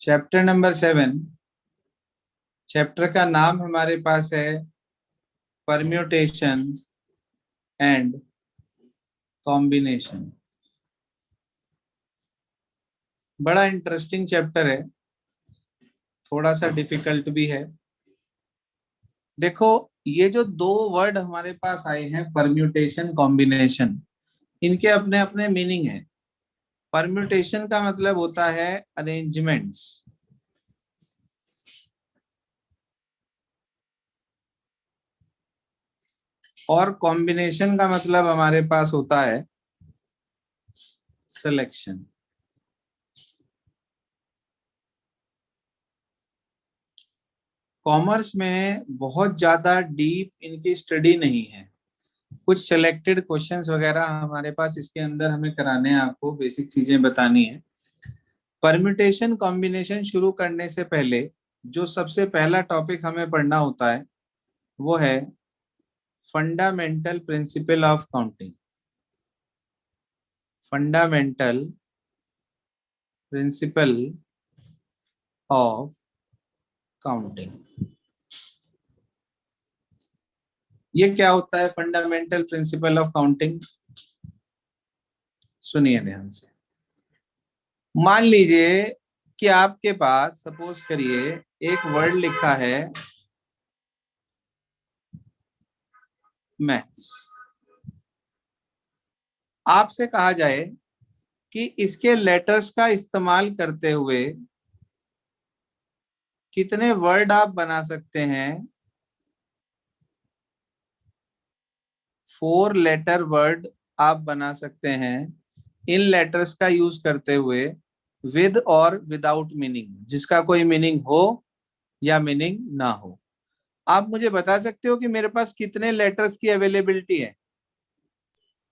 Chapter number 7। Chapter का नाम हमारे पास है परम्यूटेशन एंड कॉम्बिनेशन। बड़ा इंटरेस्टिंग चैप्टर है, थोड़ा सा डिफिकल्ट भी है। देखो, ये जो दो वर्ड हमारे पास आए हैं, परम्यूटेशन कॉम्बिनेशन, इनके अपने अपने मीनिंग है। परम्यूटेशन का मतलब होता है अरेंजमेंट्स, और कॉम्बिनेशन का मतलब हमारे पास होता है सिलेक्शन। कॉमर्स में बहुत ज्यादा डीप इनकी स्टडी नहीं है, कुछ सिलेक्टेड क्वेश्चंस वगैरह हमारे पास इसके अंदर हमें कराने हैं, आपको बेसिक चीजें बतानी है। परम्यूटेशन कॉम्बिनेशन शुरू करने से पहले जो सबसे पहला टॉपिक हमें पढ़ना होता है वो है fundamental principle of counting. Fundamental principle of counting, ये क्या होता है फंडामेंटल प्रिंसिपल ऑफ काउंटिंग? सुनिए ध्यान से। मान लीजिए कि आपके पास सपोज करिए एक वर्ड लिखा है मैथ्स। आपसे कहा जाए कि इसके लेटर्स का इस्तेमाल करते हुए कितने वर्ड आप बना सकते हैं? 4 लेटर वर्ड आप बना सकते हैं इन लेटर्स का यूज करते हुए, विद और विदाउट मीनिंग, जिसका कोई मीनिंग हो या मीनिंग ना हो। आप मुझे बता सकते हो कि मेरे पास कितने लेटर्स की अवेलेबिलिटी है?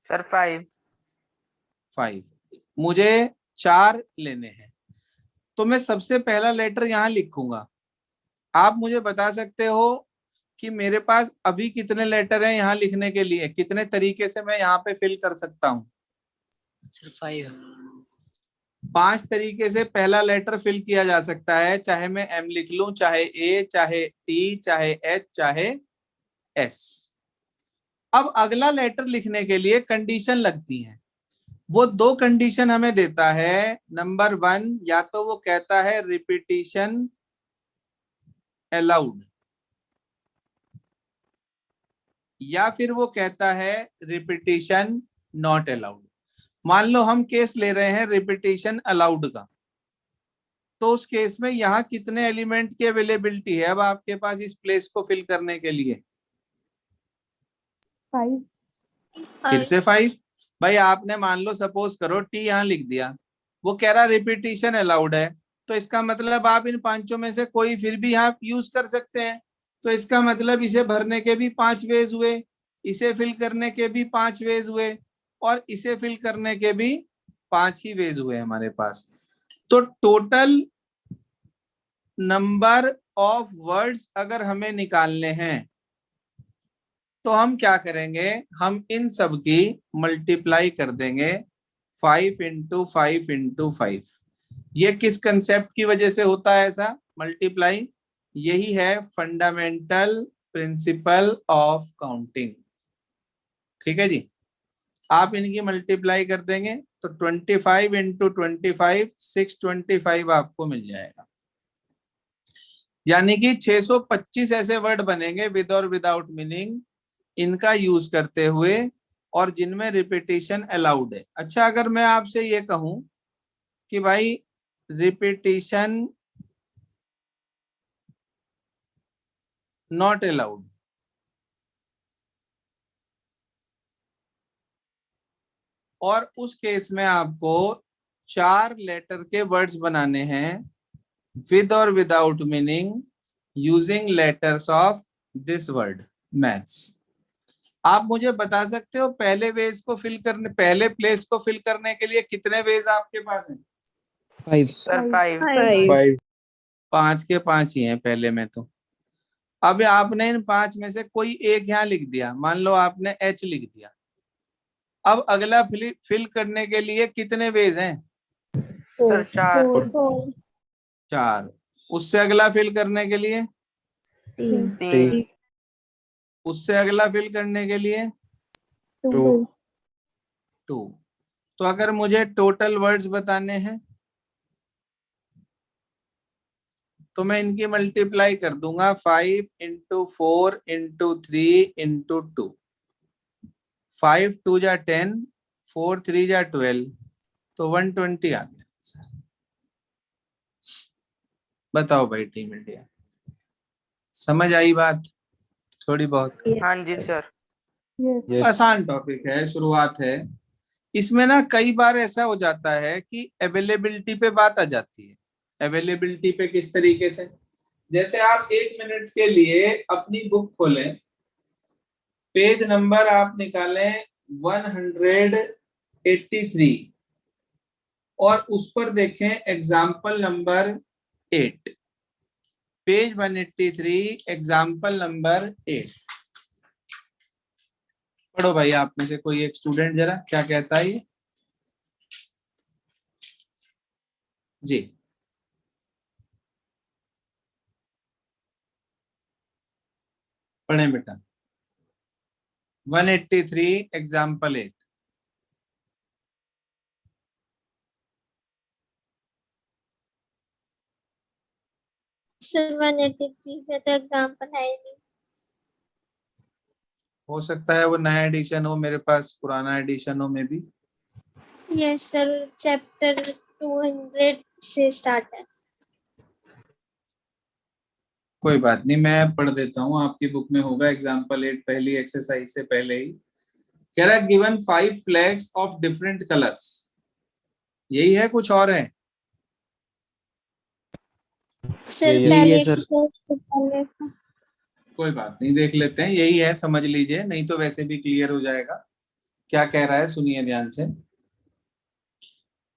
सर 5। मुझे 4 लेने हैं, तो मैं सबसे पहला लेटर यहां लिखूंगा। आप मुझे बता सकते हो कि मेरे पास अभी कितने लेटर हैं यहाँ लिखने के लिए, कितने तरीके से मैं यहाँ पे फिल कर सकता हूँ? सर 5। 5 तरीके से पहला लेटर फिल किया जा सकता है, चाहे मैं एम लिख लूं, चाहे ए, चाहे टी, चाहे एच, चाहे एस। अब अगला लेटर लिखने के लिए कंडीशन लगती है। वो 2 कंडीशन हमें देता है। नंबर 1, या तो वो कहता है रिपीटिशन अलाउड, या फिर वो कहता है रिपीटिशन नॉट अलाउड। मान लो हम केस ले रहे हैं रिपीटिशन अलाउड का, तो उस केस में यहाँ कितने एलिमेंट की अवेलेबिलिटी है अब आपके पास इस प्लेस को फिल करने के लिए? 5। फिर से 5। भाई आपने मान लो सपोज करो टी यहाँ लिख दिया, वो कह रहा रिपीटिशन अलाउड है, तो इसका मतलब आप इन 5 में से कोई फिर भी यहाँ यूज कर सकते हैं। तो इसका मतलब इसे भरने के भी 5 वेज हुए, इसे फिल करने के भी 5 वेज हुए, और इसे फिल करने के भी 5 ही वेज हुए हमारे पास। तो टोटल नंबर ऑफ वर्ड्स अगर हमें निकालने हैं तो हम क्या करेंगे, हम इन सब की मल्टीप्लाई कर देंगे 5 इंटू 5 इंटू 5। ये किस कंसेप्ट की वजह से होता है ऐसा मल्टीप्लाई? यही है फंडामेंटल प्रिंसिपल ऑफ काउंटिंग। ठीक है जी, आप इनकी मल्टीप्लाई कर देंगे तो 25 इंटू 25 625 आपको मिल जाएगा। यानी कि 625 ऐसे वर्ड बनेंगे विद और विदाउट मीनिंग, इनका यूज करते हुए, और जिनमें रिपीटिशन अलाउड है। अच्छा, अगर मैं आपसे ये कहूं कि भाई रिपीटिशन नॉट अलाउड, और उस केस में आपको 4 लेटर के वर्ड्स बनाने हैं विद और without meaning using letters of this word maths. आप मुझे बता सकते हो पहले वेज को फिल करने, पहले प्लेस को फिल करने के लिए कितने वेज आपके पास हैं? 5। सर 5। 5। 5 के 5 ही हैं पहले में। तो अब आपने इन 5 में से कोई एक यहाँ लिख दिया, मान लो आपने एच लिख दिया, अब अगला फिल करने के लिए कितने वेज हैं? सर 4 4। उससे अगला फिल करने के लिए 3 उससे अगला फिल करने के लिए 2 2। तो अगर मुझे टोटल वर्ड्स बताने हैं तो मैं इनकी मल्टीप्लाई कर दूंगा 5 इंटू 4 इंटू 3 इंटू 2। 5 2 जा 10, 4 3 जा 12, तो 120 आ गया। बताओ भाई टीम इंडिया, समझ आई बात थोड़ी बहुत? हाँ जी सर। आसान टॉपिक है, शुरुआत है। इसमें ना कई बार ऐसा हो जाता है कि अवेलेबिलिटी पे बात आ जाती है। अवेलेबिलिटी पे किस तरीके से? जैसे आप 1 मिनट के लिए अपनी बुक खोलें, पेज नंबर आप निकालें 183 और उस पर देखें example number 8। Page 183 example number 8। पढ़ो भाई, आप में से कोई एक स्टूडेंट जरा क्या कहता है ये? जी पढ़ें बेटा। 183 एग्जाम्पल 8। सर 183 पे तो एग्जाम्पल है ही नहीं। हो सकता है वो नया एडिशन हो, मेरे पास पुराना एडिशन हो में भी। यस सर, चैप्टर 200 से स्टार्ट है। कोई बात नहीं, मैं पढ़ देता हूँ, आपकी बुक में होगा एग्जाम्पल 8 पहली एक्सरसाइज से पहले ही। कह रहा है given 5 flags of different colours. यही है कुछ और है? सर यही पहले है सर। कोई बात नहीं, देख लेते हैं। यही है, समझ लीजिए, नहीं तो वैसे भी क्लियर हो जाएगा। क्या कह रहा है सुनिए ध्यान से।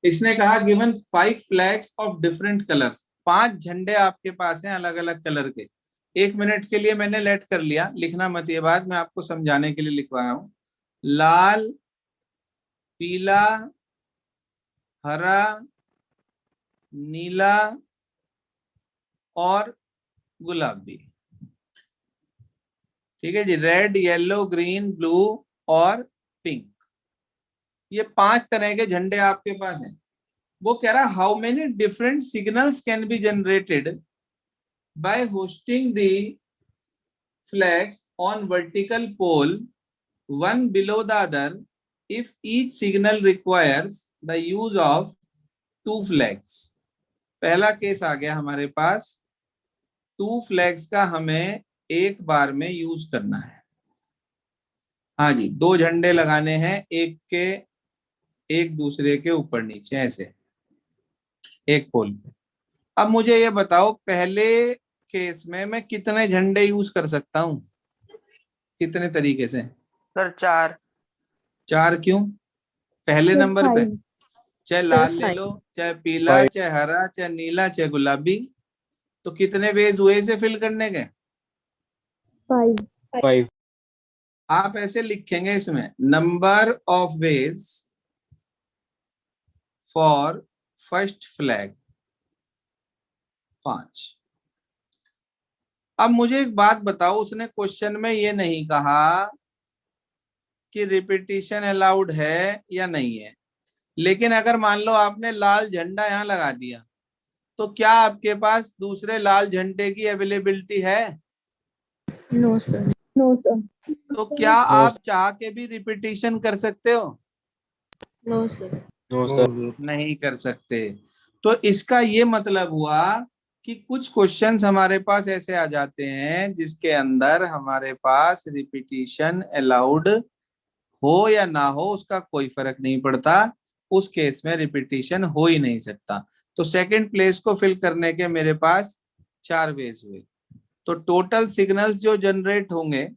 इसने कहा given 5 flags of different colours. 5 झंडे आपके पास हैं अलग अलग कलर के। 1 मिनट के लिए मैंने लेट कर लिया, लिखना मत ये बात, मैं आपको समझाने के लिए लिखवा रहा हूं। लाल, पीला, हरा, नीला और गुलाबी। ठीक है जी, रेड, येलो, ग्रीन, ब्लू और पिंक। ये 5 तरह के झंडे आपके पास हैं। वो कह रहा how many different signals can be generated by hosting the flags on vertical pole one below the other if each signal requires the use of 2 flags। पहला केस आ गया हमारे पास, 2 फ्लैग्स का हमें एक बार में यूज करना है। हाँ जी, 2 झंडे लगाने हैं, एक दूसरे के ऊपर नीचे ऐसे एक पोल पे। अब मुझे ये बताओ पहले केस में मैं कितने झंडे यूज कर सकता हूँ, कितने तरीके से? सर 4 4 क्यों? पहले नंबर पे चाहे लाल ले लो, चाहे पीला, चाहे हरा, चाहे नीला, चाहे गुलाबी, तो कितने वेज हुए इसे फिल करने के? 5। आप ऐसे लिखेंगे इसमें, number of ways for first flag 5। अब मुझे एक बात बताओ, उसने क्वेश्चन में ये नहीं कहा कि रिपीटिशन अलाउड है या नहीं है, लेकिन अगर मान लो आपने लाल झंडा यहाँ लगा दिया तो क्या आपके पास दूसरे लाल झंडे की अवेलेबिलिटी है? No sir. तो क्या आप चाह के भी रिपीटिशन कर सकते हो? No sir. नहीं कर सकते। तो इसका ये मतलब हुआ कि कुछ क्वेश्चंस हमारे पास ऐसे आ जाते हैं जिसके अंदर हमारे पास रिपीटिशन अलाउड हो या ना हो उसका कोई फर्क नहीं पड़ता, उस केस में रिपीटिशन हो ही नहीं सकता। तो सेकंड प्लेस को फिल करने के मेरे पास 4 वेज हुए। तो टोटल सिग्नल्स जो जनरेट होंगे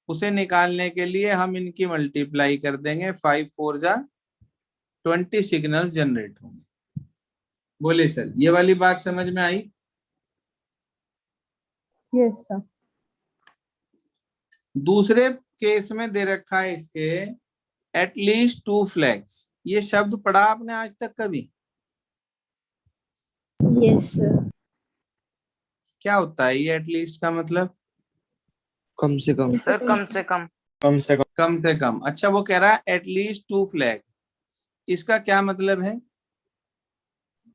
उसे निकालने के लिए हम इनकी मल्टीप्लाई कर देंगे, 5 4 जा 20 सिग्नल्स जनरेट होंगे। बोले सर ये वाली बात समझ में आई? Yes sir. दूसरे केस में दे रखा है इसके एटलीस्ट 2 फ्लैग्स, ये शब्द पढ़ा आपने आज तक कभी? Yes sir. क्या होता है ये एटलीस्ट का मतलब? कम से कम। सर कम से कम। कम से कम। कम से कम। अच्छा, वो कह रहा है एटलीस्ट 2 फ्लैग, इसका क्या मतलब है?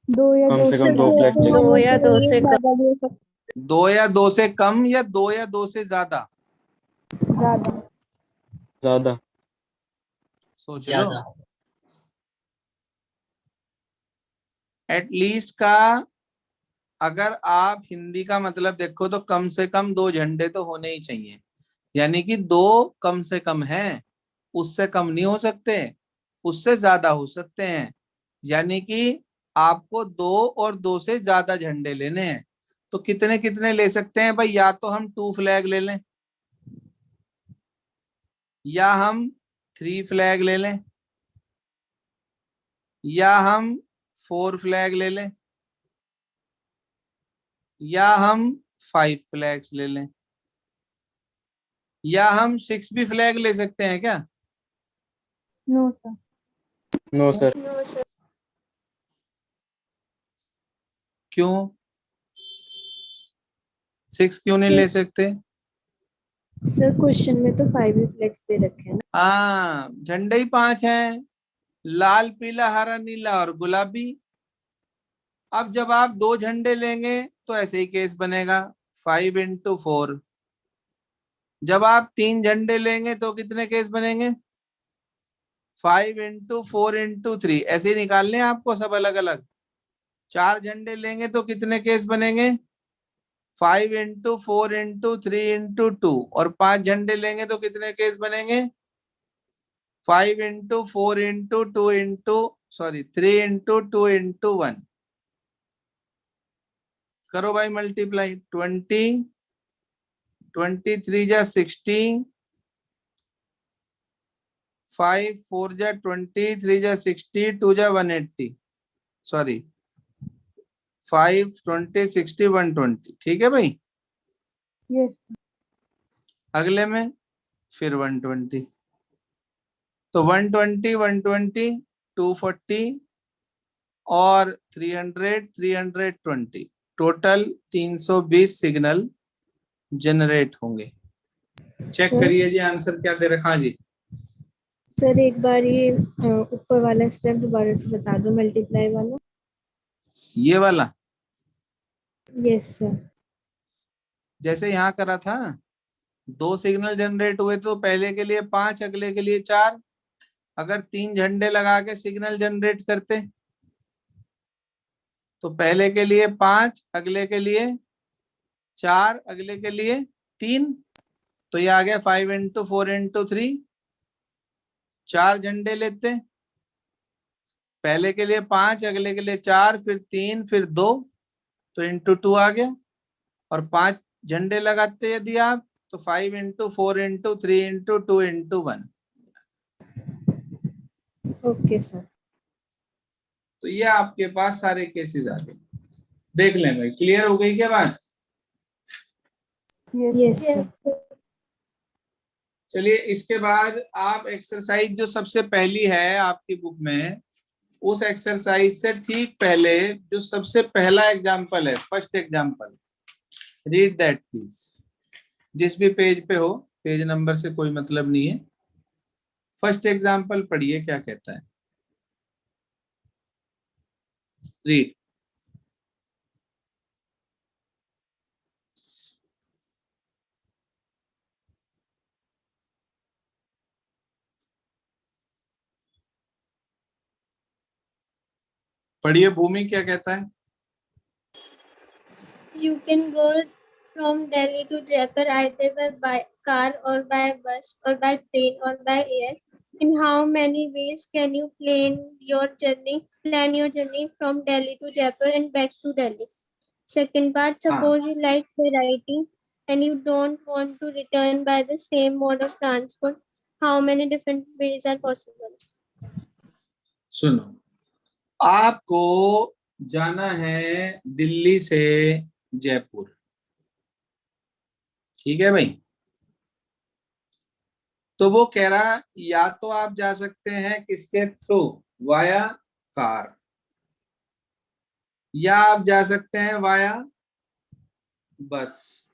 कम से कम 2 फ्लैग चाहिए। 2 या 2 से कम। 2 या 2 से कम या 2 या 2 से ज्यादा? ज्यादा। सोच लो। ज्यादा। एटलीस्ट का अगर आप हिंदी का मतलब देखो तो कम से कम 2 झंडे तो होने ही चाहिए, यानी कि 2 कम से कम है, उससे कम नहीं हो सकते, उससे ज्यादा हो सकते हैं। यानी कि आपको 2 और 2 से ज्यादा झंडे लेने हैं। तो कितने कितने ले सकते हैं भाई? या तो हम 2 फ्लैग ले लें, या हम 3 फ्लैग ले लें, या हम 4 फ्लैग ले लें, या हम 5 फ्लैग्स ले लें, या हम 6 भी फ्लैग ले सकते हैं क्या? No sir. No sir. क्यों 6 क्यों नहीं ले सकते? सर क्वेश्चन में तो 5 ही फ्लेक्स दे रखे हैं ना। हाँ, झंडे ही 5 हैं, लाल पीला हरा नीला और गुलाबी। अब जब आप 2 झंडे लेंगे तो ऐसे ही केस बनेगा, 5 into 4। जब आप 3 झंडे लेंगे तो कितने केस बनेंगे? 5 into 4 into 3। ऐसे ही निकालने हैं आपको सब अलग अलग। 4 झंडे लेंगे तो कितने केस बनेंगे? 5 into 4 into 3 into 2। और 5 झंडे लेंगे तो कितने केस बनेंगे? 5 into 4 into 2 into 3 into 2 into 1। करो भाई मल्टीप्लाई। 20, 23 जा 60, 5 4 जा 20, 3 जा 60, 2 जा 180, 5 20 60 120। ठीक है भाई? यस। अगले में फिर 120, तो 120 120 240 और 300 320, टोटल 320 सिग्नल जनरेट होंगे। चेक करिए जी आंसर क्या दे रखा जी। सर एक बार ये ऊपर वाला स्टेप दोबारा से बता दो, मल्टीप्लाई वाला। ये वाला यस सर। जैसे यहाँ करा था, 2 सिग्नल जनरेट हुए तो पहले के लिए 5, अगले के लिए 4। अगर 3 झंडे लगा के सिग्नल जनरेट करते तो पहले के लिए 5, अगले के लिए 4, अगले के लिए 3। तो ये आ गया 5 into 4 into 3। 4 झंडे लेते, पहले के लिए 5, अगले के लिए 4, फिर 3, फिर 2, तो into 2 आ गया। और 5 झंडे लगाते यदि आप तो 5 into 4 into 3 into 2 into 1। Okay sir. तो ये आपके पास सारे केसेस आ गए। देख लें भाई, क्लियर हो गई क्या बात? Yes sir. चलिए इसके बाद आप एक्सरसाइज जो सबसे पहली है आपकी बुक में, उस एक्सरसाइज से ठीक पहले जो सबसे पहला एग्जाम्पल है, first example, read that please. जिस भी पेज पे हो, पेज नंबर से कोई मतलब नहीं है, फर्स्ट एग्जाम्पल पढ़िए क्या कहता है। रीड। पढ़िए भूमि क्या कहता है। You can go from Delhi to Jaipur either by car or by bus or by train or by air. In how many ways can you plan your journey from Delhi to Jaipur and back to Delhi? Second part, suppose you like writing and you don't want to return by the same mode of transport. How many different ways are possible? सुनो, आपको जाना है दिल्ली से जयपुर, ठीक है भाई? तो वो कह रहा या तो आप जा सकते हैं किसके थ्रू, वाया कार, या आप जा सकते हैं वाया बस,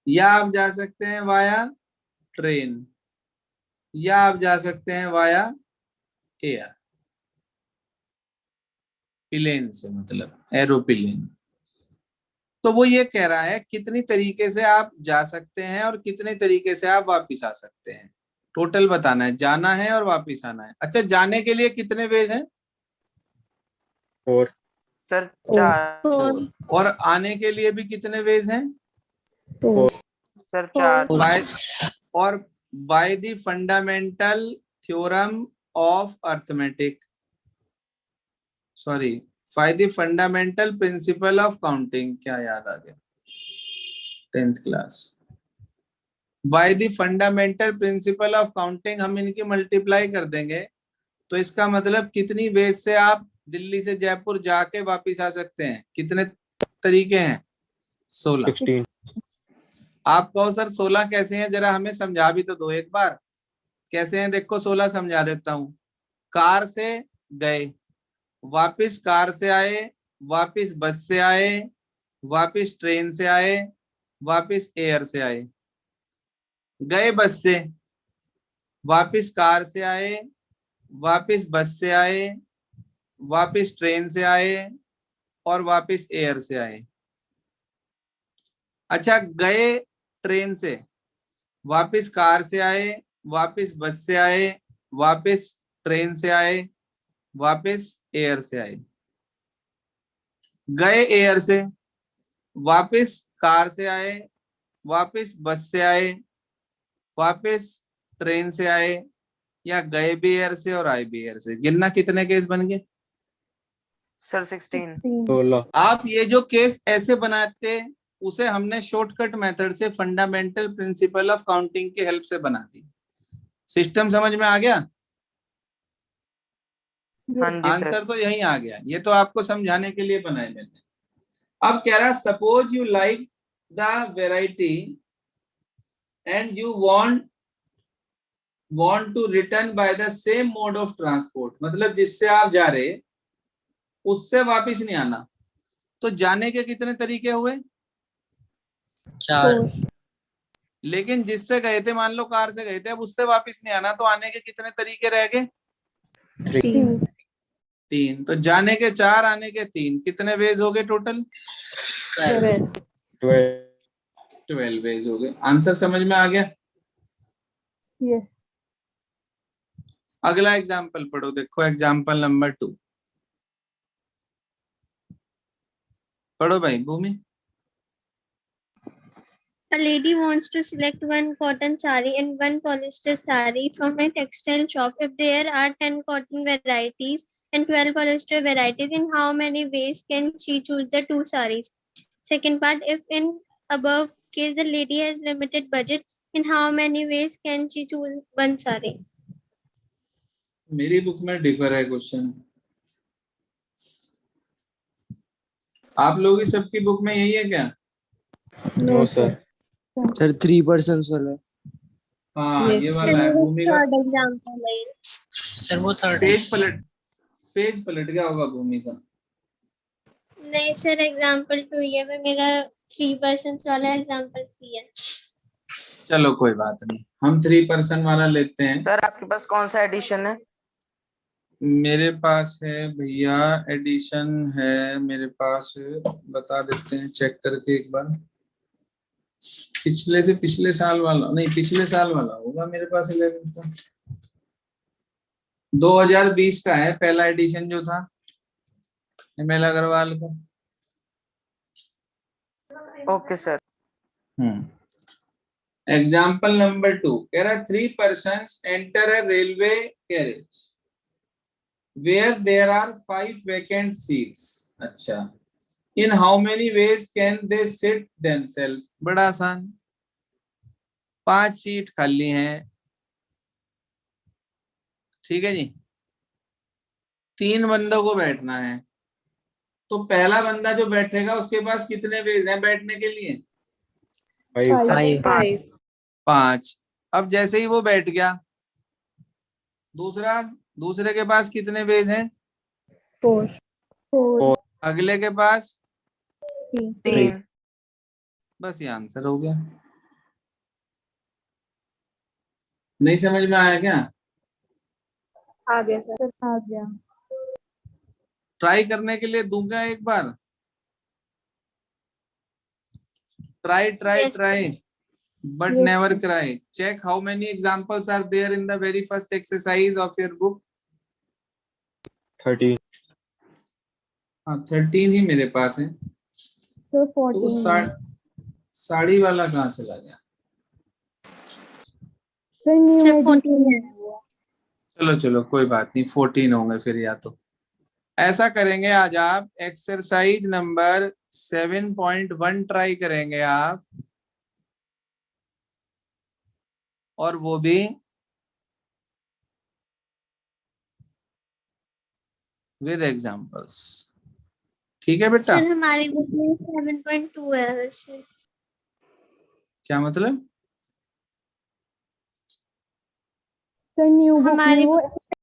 या आप जा सकते हैं वाया ट्रेन, या आप जा सकते हैं वाया एयर, प्लेन से मतलब एरोप्लेन। तो वो ये कह रहा है कितनी तरीके से आप जा सकते हैं और कितने तरीके से आप वापस आ सकते हैं, टोटल बताना है, जाना है और वापस आना है। अच्छा, जाने के लिए कितने वेज हैं? 4 सर 4 4 और आने के लिए भी कितने वेज हैं? 4 सर 4 बाय और by the fundamental theorem of arithmetic, sorry, by the fundamental principle of counting, क्या याद आ गया 10th class, by the fundamental principle of counting हम इनकी मल्टीप्लाई कर देंगे। तो इसका मतलब कितनी वेज से आप दिल्ली से जयपुर जाके वापिस आ सकते हैं, कितने तरीके हैं? 16। 16 आप कहो सर 16 कैसे हैं, जरा हमें समझा भी तो दो एक बार, कैसे हैं देखो, 16 समझा देता हूं। कार से गए, वापिस कार से आए, वापिस बस से आए, वापिस ट्रेन से आए, वापिस एयर से आए, गए बस से, वापिस कार से आए, वापिस बस से आए, वापिस ट्रेन से आए और वापिस एयर से आए। अच्छा, गए ट्रेन से, वापिस कार से आए, वापिस बस से आए, वापिस ट्रेन से आए, वापिस एयर से आए। गए एयर से, वापिस कार से आए, वापिस बस से आए, वापिस ट्रेन से आए, या गए भी एयर से और आए भी एयर से। गिनना कितने केस बन गए? सर 16 16 आप ये जो केस ऐसे बनाते, उसे हमने शॉर्टकट मेथड से फंडामेंटल प्रिंसिपल ऑफ काउंटिंग की हेल्प से बना दी। सिस्टम समझ में आ गया? हाँ जी सर आंसर तो यही आ गया, ये तो आपको समझाने के लिए बनाए मैंने। अब कह रहा suppose you like the variety and you want to return by the same mode of transport, मतलब जिससे आप जा रहे उससे वापस नहीं आना। तो जाने के कितने तरीके हुए? 4 लेकिन जिससे गए थे, मान लो कार से गए थे, अब उससे वापस नहीं आना, तो आने के कितने तरीके रह गए? 3। तो जाने के 4, आने के 3, कितने वेज हो गए टोटल? 12 वेज हो गए। आंसर समझ में आ गया? यस अगला एग्जाम्पल पढ़ो, देखो एग्जाम्पल नंबर 2 पढ़ो भाई भूमि। A lady wants to select one cotton sari and one polyester sari from a textile shop. If there are 10 cotton varieties and 12 polyester varieties, in how many ways can she choose the two saris? Second part, if in above case the lady has limited budget, in how many ways can she choose one sari? मेरी book में differ है question, आप लोगों की सबकी book में यही है क्या? नो सर सर 3 पर्सन वाला है। हाँ ये वाला है भूमि का। Third example है। सर वो थर्ड पेज पलट गया होगा भूमि का। नहीं सर, एग्जाम्पल 2 ये पर मेरा 3 persons वाला एग्जाम्पल 3 है। चलो कोई बात नहीं, हम 3 पर्सन वाला लेते हैं। सर आपके पास कौन सा एडिशन है? मेरे पास है भैया, एडिशन है मेरे पास, बता देते हैं चेक करके एक बार। पिछले से पिछले साल वाला नहीं, पिछले साल वाला होगा मेरे पास 11 का, 2020 का है पहला एडिशन जो था ML अग्रवाल का। Okay sir. एग्जाम्पल नंबर 2 कह रहा 3 persons enter a railway carriage where there are 5 vacant seats। अच्छा, in how many ways can they sit themselves? बड़ा आसान, 5 सीट खाली हैं, ठीक है जी, 3 बंदों को बैठना है, तो पहला बंदा जो बैठेगा उसके पास कितने वेज हैं बैठने के लिए? 5 5 5। अब जैसे ही वो बैठ गया, दूसरे के पास कितने वेज हैं? 4 4 अगले के पास 3 3 बस ये आंसर हो गया। नहीं समझ में आया क्या? आ गया सर, आ गया। ट्राई करने के लिए दूंगा एक बार, try try Yes, try but Yes, never sir. cry. Check how many examples are there in the very first exercise of your book. 13 हाँ 13 ही मेरे पास है। सर तो वो 14 साड़ी वाला कहाँ चला गया? सर न्यू Sir, एडिशन 14 है। है वो। चलो चलो कोई बात नहीं, 14 होंगे फिर। या तो ऐसा करेंगे, आज आप एक्सरसाइज नंबर 7.1 ट्राई करेंगे आप, और वो भी विद एग्जांपल्स। ठीक है बेटा? सर हमारी बुक में 7.2 है वैसे। क्या मतलब? सर न्यू बुक में हमारी वो